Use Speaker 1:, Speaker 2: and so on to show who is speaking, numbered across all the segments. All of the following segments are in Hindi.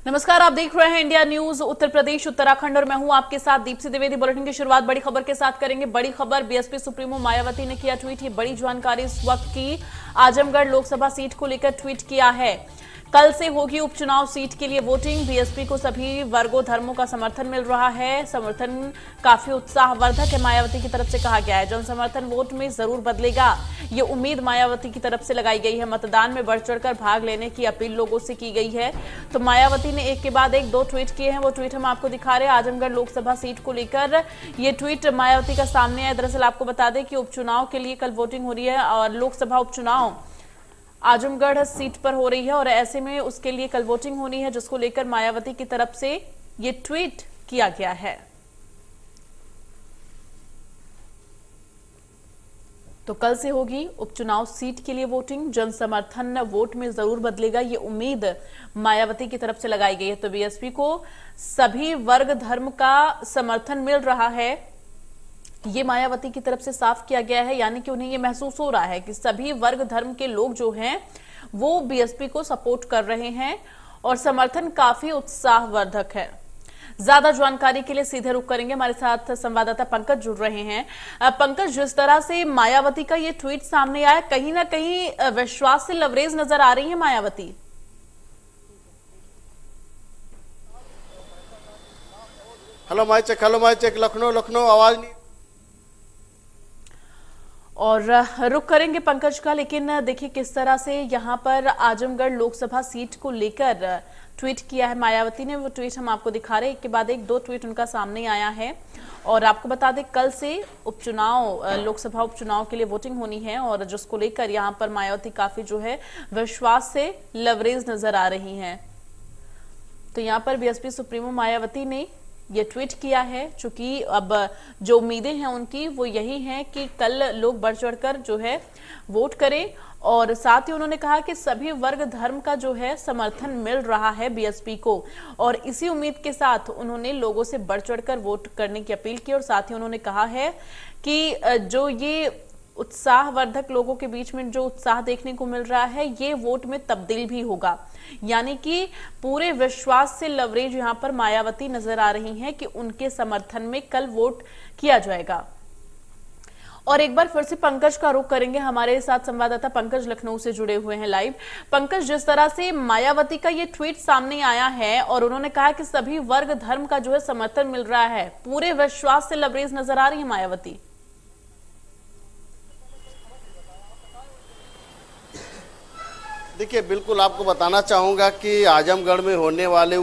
Speaker 1: नमस्कार, आप देख रहे हैं इंडिया न्यूज उत्तर प्रदेश उत्तराखंड और मैं हूं आपके साथ दीप्ति द्विवेदी। बुलेटिन की शुरुआत बड़ी खबर के साथ करेंगे। बड़ी खबर, बीएसपी सुप्रीमो मायावती ने किया ट्वीट। ये बड़ी जानकारी इस वक्त की। आजमगढ़ लोकसभा सीट को लेकर ट्वीट किया है। कल से होगी उपचुनाव सीट के लिए वोटिंग। बीएसपी को सभी वर्गों धर्मों का समर्थन मिल रहा है। समर्थन काफी उत्साहवर्धक है, मायावती की तरफ से कहा गया है। जन समर्थन वोट में जरूर बदलेगा, ये उम्मीद मायावती की तरफ से लगाई गई है। मतदान में बढ़ चढ़कर भाग लेने की अपील लोगों से की गई है। तो मायावती ने एक के बाद एक दो ट्वीट किए हैं, वो ट्वीट हम आपको दिखा रहे हैं। आजमगढ़ लोकसभा सीट को लेकर ये ट्वीट मायावती का सामने है। दरअसल आपको बता दें कि उपचुनाव के लिए कल वोटिंग हो रही है और लोकसभा उपचुनाव आजमगढ़ सीट पर हो रही है और ऐसे में उसके लिए कल वोटिंग होनी है, जिसको लेकर मायावती की तरफ से ये ट्वीट किया गया है। तो कल से होगी उपचुनाव सीट के लिए वोटिंग। जन समर्थन वोट में जरूर बदलेगा, ये उम्मीद मायावती की तरफ से लगाई गई है। तो बीएसपी को सभी वर्ग धर्म का समर्थन मिल रहा है, ये मायावती की तरफ से साफ किया गया है। यानी कि उन्हें ये महसूस हो रहा है कि सभी वर्ग धर्म के लोग जो हैं वो बीएसपी को सपोर्ट कर रहे हैं और समर्थन काफी उत्साहवर्धक है। ज्यादा जानकारी के लिए सीधे रुख करेंगे, हमारे साथ संवाददाता पंकज जुड़ रहे हैं। पंकज, जिस तरह से मायावती का ये ट्वीट सामने आया, कहीं ना कहीं विश्वास से लवरेज नजर आ रही है Mayawati.
Speaker 2: Hello mike check Lucknow आवाज नहीं।
Speaker 1: और रुक करेंगे पंकज का, लेकिन देखिए किस तरह से यहां पर आजमगढ़ लोकसभा सीट को लेकर ट्वीट किया है मायावती ने। वो ट्वीट हम आपको दिखा रहे हैं, एक के बाद एक दो ट्वीट उनका सामने आया है। और आपको बता दें कल से उपचुनाव लोकसभा उपचुनाव के लिए वोटिंग होनी है और जिसको लेकर यहां पर मायावती काफी जो है विश्वास से लवरेज नजर आ रही हैं। तो यहां पर बीएसपी सुप्रीमो मायावती ने ये ट्वीट किया है, चूंकि अब जो उम्मीदें हैं उनकी वो यही हैं कि कल लोग बढ़ चढ़कर जो है वोट करें। और साथ ही उन्होंने कहा कि सभी वर्ग धर्म का जो है समर्थन मिल रहा है बीएसपी को, और इसी उम्मीद के साथ उन्होंने लोगों से बढ़ चढ़कर वोट करने की अपील की। और साथ ही उन्होंने कहा है कि जो ये उत्साहवर्धक लोगों के बीच में जो उत्साह देखने को मिल रहा है, ये वोट में तब्दील भी होगा। यानी कि पूरे विश्वास से लवरेज यहां पर मायावती नजर आ रही हैं कि उनके समर्थन में कल वोट किया जाएगा। और एक बार फिर से पंकज का रुख करेंगे, हमारे साथ संवाददाता पंकज लखनऊ से जुड़े हुए हैं लाइव। पंकज, जिस तरह से मायावती का ये ट्वीट सामने आया है और उन्होंने कहा कि सभी वर्ग धर्म का जो है समर्थन मिल रहा है, पूरे विश्वास से लवरेज नजर आ रही है मायावती।
Speaker 2: देखिए, बिल्कुल आपको बताना चाहूँगा कि आजमगढ़ में होने वाले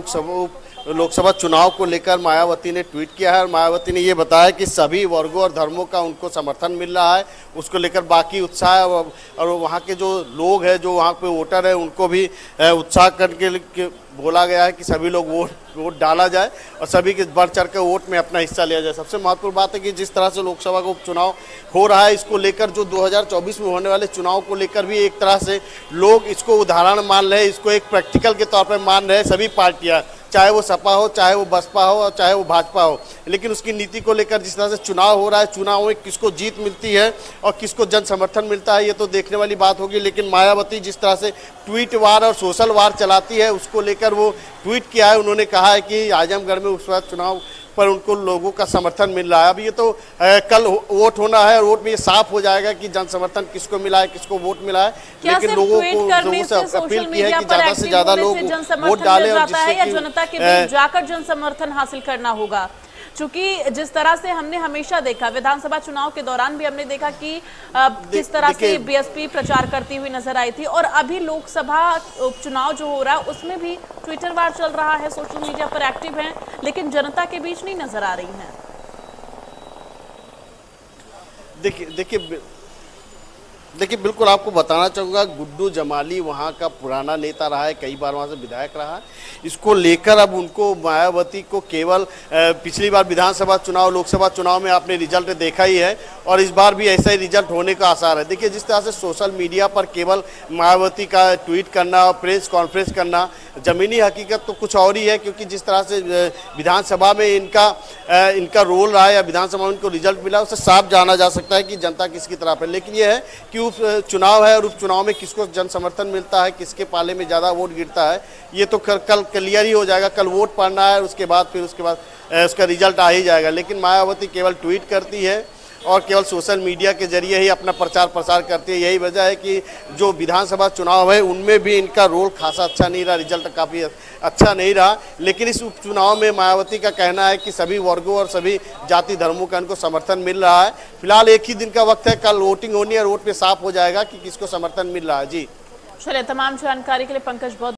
Speaker 2: लोकसभा चुनाव को लेकर मायावती ने ट्वीट किया है और मायावती ने ये बताया कि सभी वर्गों और धर्मों का उनको समर्थन मिल रहा है। उसको लेकर बाकी उत्साह और वहाँ के जो लोग हैं, जो वहाँ पे वोटर है, उनको भी उत्साह करके बोला गया है कि सभी लोग वोट डाला जाए और सभी के बढ़ चढ़ कर वोट में अपना हिस्सा लिया जाए। सबसे महत्वपूर्ण बात है कि जिस तरह से लोकसभा का उपचुनाव हो रहा है, इसको लेकर जो 2024 में होने वाले चुनाव को लेकर भी एक तरह से लोग इसको उदाहरण मान रहे हैं, इसको एक प्रैक्टिकल के तौर पर मान रहे हैं सभी पार्टियाँ, चाहे वो सपा हो, चाहे वो बसपा हो और चाहे वो भाजपा हो। लेकिन उसकी नीति को लेकर जिस तरह से चुनाव हो रहा है, चुनाव में किसको जीत मिलती है और किसको जन समर्थन मिलता है, ये तो देखने वाली बात होगी। लेकिन मायावती जिस तरह से ट्वीट वार और सोशल वार चलाती है, उसको लेकर वो ट्वीट किया है। उन्होंने कहा है कि आजमगढ़ में उस वक्त चुनाव पर उनको लोगों का समर्थन मिल रहा है। अब ये तो कल वोट होना है और वोट में ये साफ हो जाएगा कि जन समर्थन किसको मिला है, किसको वोट मिला है। लेकिन लोगों से अपील की है कि ज्यादा से ज्यादा लोग वोट डालें और जिससे
Speaker 1: जनता के बीच जाकर जन समर्थन हासिल करना होगा। चूंकि जिस तरह से हमने हमेशा देखा, विधानसभा चुनाव के दौरान भी हमने देखा कि किस तरह से बीएसपी प्रचार करती हुई नजर आई थी, और अभी लोकसभा उपचुनाव जो हो रहा है उसमें भी ट्विटर वार चल रहा है, सोशल मीडिया पर एक्टिव हैं, लेकिन जनता के बीच नहीं नजर आ रही हैं।
Speaker 2: देखिए बिल्कुल आपको बताना चाहूँगा, गुड्डू जमाली वहाँ का पुराना नेता रहा है, कई बार वहाँ से विधायक रहा है। इसको लेकर अब उनको मायावती को केवल पिछली बार विधानसभा चुनाव, लोकसभा चुनाव में आपने रिजल्ट देखा ही है और इस बार भी ऐसा ही रिजल्ट होने का आसार है। देखिए जिस तरह से सोशल मीडिया पर केवल मायावती का ट्वीट करना और प्रेस कॉन्फ्रेंस करना, ज़मीनी हकीकत तो कुछ और ही है। क्योंकि जिस तरह से विधानसभा में इनका रोल रहा है या विधानसभा में इनको रिजल्ट मिला, उससे साफ जाना जा सकता है कि जनता किसकी तरफ है। लेकिन यह है कि चुनाव है और उपचुनाव में किसको जन समर्थन मिलता है, किसके पाले में ज़्यादा वोट गिरता है, ये तो कल क्लियर ही हो जाएगा। कल वोट पड़ना है, उसके बाद उसका रिजल्ट आ ही जाएगा। लेकिन मायावती केवल ट्वीट करती है और केवल सोशल मीडिया के जरिए ही अपना प्रचार प्रसार करती है। यही वजह है कि जो विधानसभा चुनाव है उनमें भी इनका रोल खासा अच्छा नहीं रहा, रिजल्ट काफ़ी अच्छा नहीं रहा। लेकिन इस उपचुनाव में मायावती का कहना है कि सभी वर्गों और सभी जाति धर्मों का इनको समर्थन मिल रहा है। फिलहाल एक ही दिन का वक्त है, कल वोटिंग होनी है और वोट पे साफ हो जाएगा कि किसको समर्थन मिल रहा है। जी
Speaker 1: चलिए, तमाम जानकारी के लिए पंकज बहुत